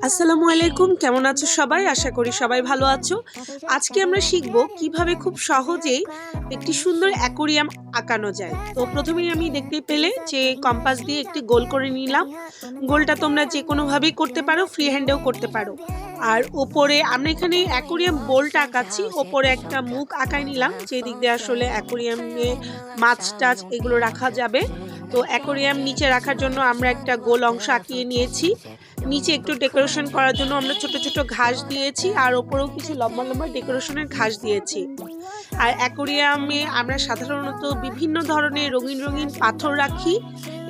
আসসালামু আলাইকুম, কেমন আছো সবাই? আশা করি সবাই ভালো আছো। আজকে আমরা শিখব কিভাবে খুব সহজেই একটি সুন্দর অ্যাকোরিয়াম আঁকানো যায়। তো প্রথমেই আমি দেখতে পেলে যে কম্পাস দিয়ে একটি গোল করে নিলাম। গোলটা তোমরা যে কোনোভাবেই করতে পারো, ফ্রি হ্যান্ডেও করতে পারো। আর ওপরে আমরা এখানে অ্যাকোরিয়াম বোলটা আঁকাচ্ছি, ওপরে একটা মুখ আঁকায় নিলাম যে দিক দিয়ে আসলে অ্যাকোরিয়ামে মাছ টাছ এগুলো রাখা যাবে। তো অ্যাকোরিয়াম নিচে রাখার জন্য আমরা একটা গোল অংশ আঁকিয়ে নিয়েছি। নিচে একটু ডেকোরেশন করার জন্য আমরা ছোট ছোট ঘাস দিয়েছি, আর ওপরেও কিছু লম্বা লম্বা ডেকোরেশনের ঘাস দিয়েছি। আর অ্যাকোরিয়ামে আমরা সাধারণত বিভিন্ন ধরনের রঙিন রঙিন পাথর রাখি,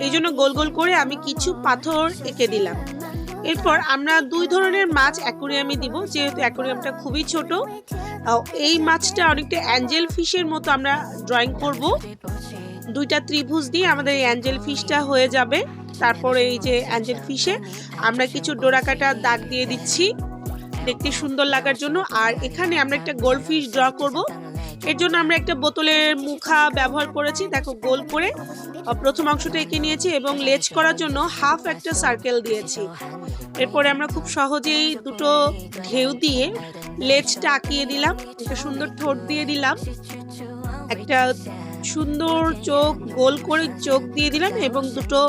এই জন্য গোল গোল করে আমি কিছু পাথর এঁকে দিলাম। এরপর আমরা দুই ধরনের মাছ অ্যাকোরিয়ামে দিব, যেহেতু অ্যাকোরিয়ামটা খুবই ছোট। এই মাছটা অনেকটা অ্যাঞ্জেল ফিশের মতো আমরা ড্রয়িং করব। দুইটা ত্রিভুজ দিয়ে আমাদের এই অ্যাঞ্জেল ফিশটা হয়ে যাবে। তারপরে এই যে অ্যাঞ্জেল ফিশে আমরা কিছু ডোরা কাটা দাগ দিয়ে দিচ্ছি দেখতে সুন্দর লাগার জন্য। আর এখানে আমরা একটা গোল্ড ফিশ ড্র করব, এর জন্য আমরা একটা বোতলের মুখা ব্যবহার করেছি। দেখো গোল করে প্রথম অংশটা এঁকে নিয়েছি এবং লেজ করার জন্য হাফ একটা সার্কেল দিয়েছি। এরপরে আমরা খুব সহজেই দুটো ঢেউ দিয়ে লেজটা আঁকিয়ে দিলাম, একটা সুন্দর ঠোঁট দিয়ে দিলাম, একটা সুন্দর চোখ গোল করে চোখ দিয়ে দিলাম এবং দুটো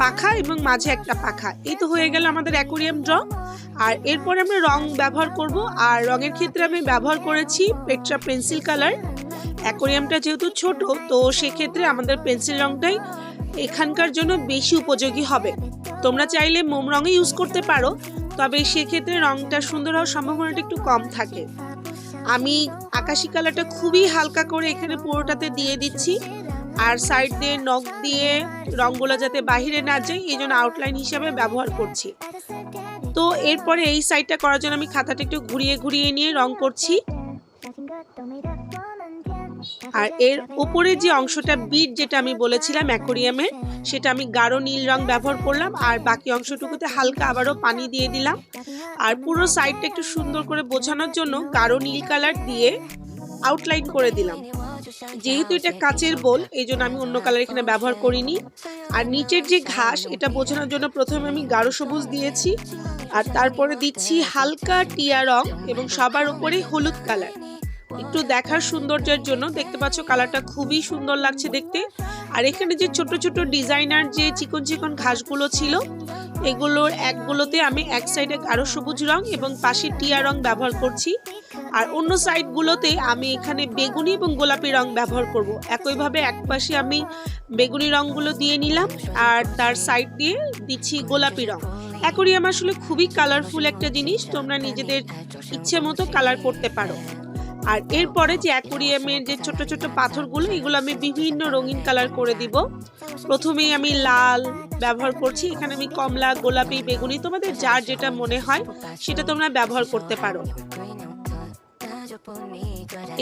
পাখা এবং মাঝে একটা পাখা। এই তো হয়ে গেল আমাদের অ্যাকোরিয়াম ড্র। আর এরপরে আমরা রং ব্যবহার করব, আর রঙের ক্ষেত্রে আমি ব্যবহার করেছি পেট্রা পেন্সিল কালার। অ্যাকোরিয়ামটা যেহেতু ছোট, তো সেক্ষেত্রে আমাদের পেন্সিল রংটাই এখানকার জন্য বেশি উপযোগী হবে। তোমরা চাইলে মোম রঙে ইউজ করতে পারো, তবে সেক্ষেত্রে রংটা সুন্দর হওয়ার সম্ভাবনাটা একটু কম থাকে। আমি আকাশি কালারটা খুবই হালকা করে এখানে পুরোটাতে দিয়ে দিচ্ছি, আর সাইড দিয়ে নখ দিয়ে রঙগুলো যাতে বাহিরে না যায় এই জন্য আউটলাইন হিসাবে ব্যবহার করছি। তো এরপরে এই সাইডটা করার জন্য আমি খাতাটা একটু ঘুরিয়ে ঘুরিয়ে নিয়ে রং করছি। আর এর উপরে যে অংশটা বিট যেটা আমি বলেছিলাম অ্যাকোরিয়ামের, সেটা আমি গাঢ় নীল রং ব্যবহার করলাম, আর বাকি অংশটুকুতে হালকা আবারও পানি দিয়ে দিলাম। আর পুরো সাইডটা একটু সুন্দর করে বোঝানোর জন্য গাঢ় নীল কালার দিয়ে আউটলাইন করে দিলাম। যেহেতু এটা কাচের বোল, এই জন্য আমি অন্য কালার এখানে ব্যবহার করিনি। আর নিচের যে ঘাস, এটা বোঝানোর জন্য প্রথমে আমি গাঢ় সবুজ দিয়েছি, আর তারপরে দিচ্ছি হালকা টিয়া রং এবং সবার উপরে হলুদ কালার, একটু দেখার সৌন্দর্যের জন্য। দেখতে পাচ্ছ কালারটা খুবই সুন্দর লাগছে দেখতে। আর এখানে যে ছোট ছোট ডিজাইনার যে চিকন চিকন ঘাসগুলো ছিল, এগুলোর একগুলোতে আমি এক সাইডে গাঢ় সবুজ রং এবং পাশে টিয়া রং ব্যবহার করছি, আর অন্য সাইডগুলোতে আমি এখানে বেগুনি এবং গোলাপি রং ব্যবহার করব। একইভাবে এক পাশে আমি বেগুনি রংগুলো দিয়ে নিলাম, আর তার সাইড দিয়ে দিচ্ছি গোলাপি রং। অ্যাকোরিয়াম আসলে খুবই কালারফুল একটা জিনিস, তোমরা নিজেদের ইচ্ছে মতো কালার করতে পারো। আর এরপরে যে অ্যাকোরিয়ামের যে ছোট ছোট পাথরগুলো, এগুলো আমি বিভিন্ন রঙিন কালার করে দিব। প্রথমেই আমি লাল ব্যবহার করছি, এখানে আমি কমলা, গোলাপি, বেগুনি, তোমাদের যার যেটা মনে হয় সেটা তোমরা ব্যবহার করতে পারো।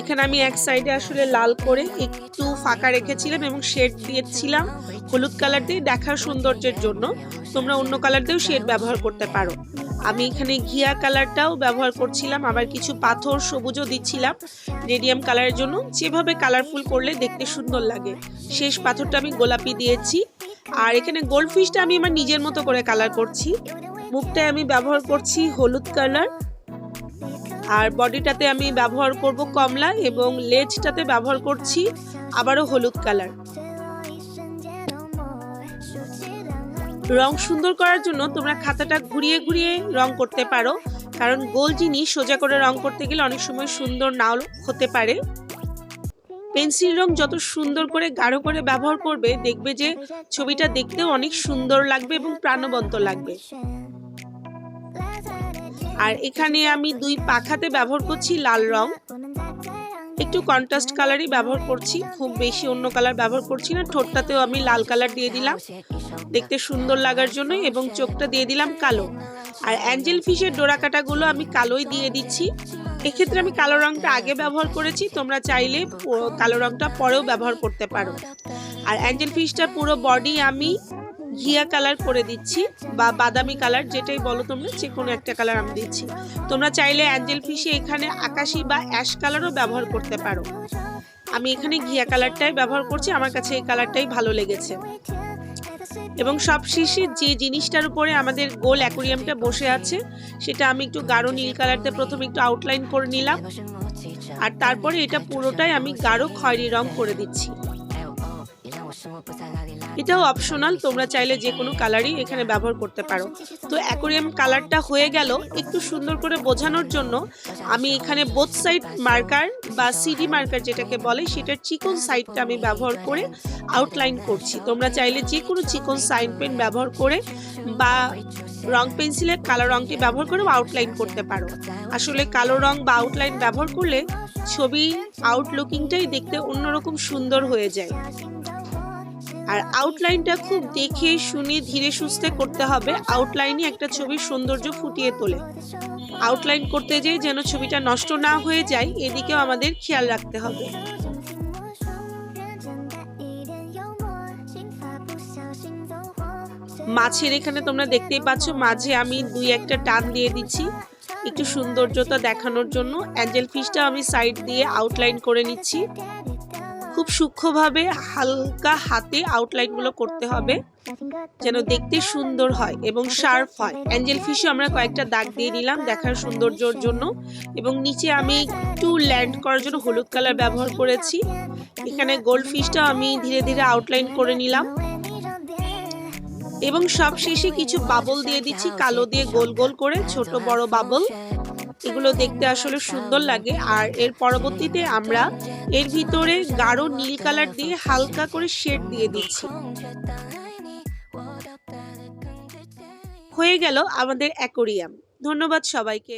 এখানে আমি এক সাইডে আসলে লাল করে একটু ফাঁকা রেখেছিলাম এবং শেড দিয়েছিলাম হলুদ কালার দিয়ে দেখার সৌন্দর্যের জন্য। তোমরা অন্য কালার দিয়েও শেড ব্যবহার করতে পারো। আমি এখানে ঘিয়া কালারটাও ব্যবহার করছিলাম, আবার কিছু পাথর সবুজও দিচ্ছিলাম রেডিয়াম কালারের জন্য। যেভাবে কালারফুল করলে দেখতে সুন্দর লাগে। শেষ পাথরটা আমি গোলাপি দিয়েছি। আর এখানে গোল্ড ফিশটা আমি আমার নিজের মতো করে কালার করছি। মুখটায় আমি ব্যবহার করছি হলুদ কালার, আর বডিটাতে আমি ব্যবহার করব কমলা এবং লেজটাতে ব্যবহার করছি আবারও হলুদ কালার। রং সুন্দর করার জন্য তোমরা খাতাটা ঘুরিয়ে ঘুরিয়ে রং করতে পারো, কারণ গোল জিনিস সোজা করে রং করতে গেলে অনেক সময় সুন্দর নাও হতে পারে। পেন্সিল রং যত সুন্দর করে গাঢ় করে ব্যবহার করবে, দেখবে যে ছবিটা দেখতেও অনেক সুন্দর লাগবে এবং প্রাণবন্ত লাগবে। আর এখানে আমি দুই পাখাতে ব্যবহার করছি লাল রং, একটু কন্ট্রাস্ট কালারই ব্যবহার করছি, খুব বেশি অন্য কালার ব্যবহার করছি না। ঠোঁটটাতেও আমি লাল কালার দিয়ে দিলাম দেখতে সুন্দর লাগার জন্য, এবং চোখটা দিয়ে দিলাম কালো। আর অ্যাঞ্জেল ফিশের ডোরা কাটাগুলো আমি কালোই দিয়ে দিচ্ছি। এক্ষেত্রে আমি কালো রংটা আগে ব্যবহার করেছি, তোমরা চাইলে কালো রংটা পরেও ব্যবহার করতে পারো। আর অ্যাঞ্জেল ফিশটা পুরো বডি আমি ঘিয়া কালার করে দিচ্ছি, বা বাদামি কালার, যেটাই বলো তোমরা, যে কোনো একটা কালার আমি দিচ্ছি। তোমরা চাইলে অ্যাঞ্জেল ফিশে এখানে আকাশি বা অ্যাশ কালারও ব্যবহার করতে পারো। আমি এখানে ঘিয়া কালারটাই ব্যবহার করছি, আমার কাছে এই কালারটাই ভালো লেগেছে। এবং সবশেষে যে জিনিসটার উপরে আমাদের গোল অ্যাকোরিয়ামটা বসে আছে সেটা আমি একটু গাঢ় নীল কালারতে প্রথমে একটু আউটলাইন করে নিলাম, আর তারপরে এটা পুরোটাই আমি গাঢ় খয়েরি রং করে দিচ্ছি। এটাও অপশনাল, তোমরা চাইলে যে কোনো কালারই এখানে ব্যবহার করতে পারো। তো অ্যাকোরিয়াম কালারটা হয়ে গেল। একটু সুন্দর করে বোঝানোর জন্য আমি এখানে বোথ সাইড মার্কার বা সিডি মার্কার যেটাকে বলে সেটার চিকন সাইডটা আমি ব্যবহার করে আউটলাইন করছি। তোমরা চাইলে যে কোনো চিকন সাইন পেন ব্যবহার করে বা রং পেন্সিলের কালো রংটি ব্যবহার করে আউটলাইন করতে পারো। আসলে কালো রং বা আউটলাইন ব্যবহার করলে ছবি আউটলুকিংটাই দেখতে অন্যরকম সুন্দর হয়ে যায়। আর আউটলাইনটা খুব দেখে শুনে ধীরে সুস্থে করতে হবে। আউটলাইনই একটা ছবির সৌন্দর্য ফুটিয়ে তোলে। আউটলাইন করতে যেয়ে যেন ছবিটা নষ্ট না হয়ে যায় এদিকেও আমাদের খেয়াল রাখতে হবে। মাছের এখানে তোমরা দেখতেই পাচ্ছ মাঝে আমি 2-1টা টান দিয়ে দিচ্ছি একটু সৌন্দর্যতা দেখানোর জন্য। অ্যাঞ্জেল ফিশটা আমি সাইড দিয়ে আউটলাইন করে নিচ্ছি। খুব সূক্ষ্মভাবে হালকা হাতে আউটলাইনগুলো করতে হবে যেন দেখতে সুন্দর হয় এবং শার্প হয়। অ্যাঞ্জেল ফিশে আমরা কয়েকটা দাগ দিয়ে নিলাম দেখার সৌন্দর্যের জন্য, এবং নিচে আমি একটু ল্যান্ড করার জন্য হলুদ কালার ব্যবহার করেছি। এখানে গোল্ড ফিশটা আমি ধীরে ধীরে আউটলাইন করে নিলাম এবং সবশেষে কিছু বাবল দিয়ে দিচ্ছি কালো দিয়ে গোল গোল করে, ছোট বড় বাবল। এগুলো দেখতে আসলে সুন্দর লাগে। আর এর পরবর্তীতে আমরা এর ভিতরে গাঢ় নীল কালার দিয়ে হালকা করে শেড দিয়ে দিচ্ছি। হয়ে গেল আমাদের অ্যাকোরিয়াম। ধন্যবাদ সবাইকে।